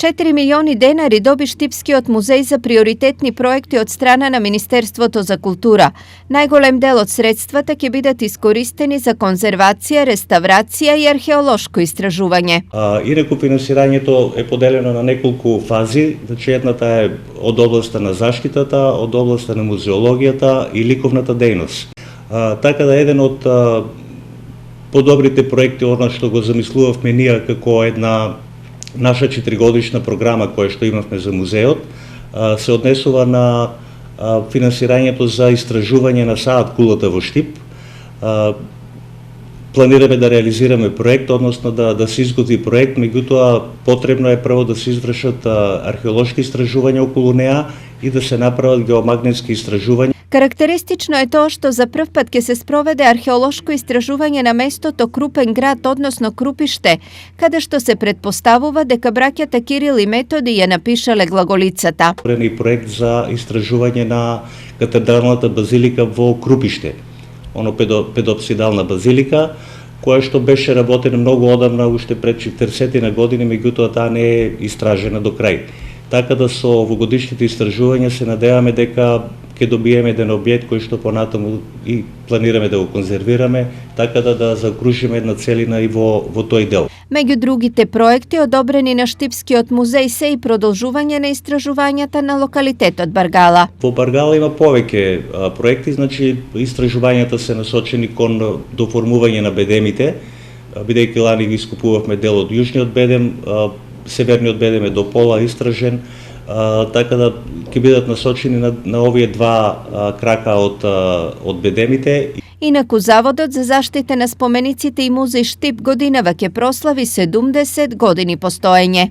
4 milioni денари доби Штипскиот музеј за приоритетни проекти од страна на Министерството за култура. Најголем дел од средствата ќе бидат искористени за конзервација, реставрација и археолошко истражување. Инаку финансирањето е поделено на неколку фази, значи едната е од областа на заштитата, од областа на музеологијата и ликовната дејност. Така да еден од подобрите проекти, она што го замислувавме ние како една наша 4-годишна програма која што имавме за музеот, се однесува на финансирањето за истражување на саат кулата во Штип. Планираме да реализираме проект, односно да се изготви проект, меѓутоа потребно е прво да се извршат археолошки истражувања околу неа и да се направат геомагнетски истражувања. Карактеристично е тоа што за прв пат ќе се спроведе археолошко истражување на местото Крупен град, односно Крупиште, каде што се предпоставува дека браќата Кирил и Методи ја напишале глаголицата. И проект за истражување на катедралната базилика во Крупиште, педопсидална базилика, која што беше работена многу одамна, уште пред 40 на години, меѓутоа таа не е истражена до крај. Така да со овогодишните истражувања се надеваме дека ќе добиеме еден објект кој што понатаму и планираме да го конзервираме, така да закружиме една целина и во тој дел. Меѓу другите проекти одобрени на Штипскиот музеј се и продолжување на истражувањата на локалитетот Баргала. Во Баргала има повеќе проекти, значи истражувањата се насочени кон доформување на бедемите, бидејќи лани ги искупувавме дел од јужниот бедем, северниот бедем е до пола истражен, така да ќе бидат насочени на овие два крака од бедемите. Инаку Заводот за заштита на спомениците и музеј Штип годинава ќе прослави 70 години постоење.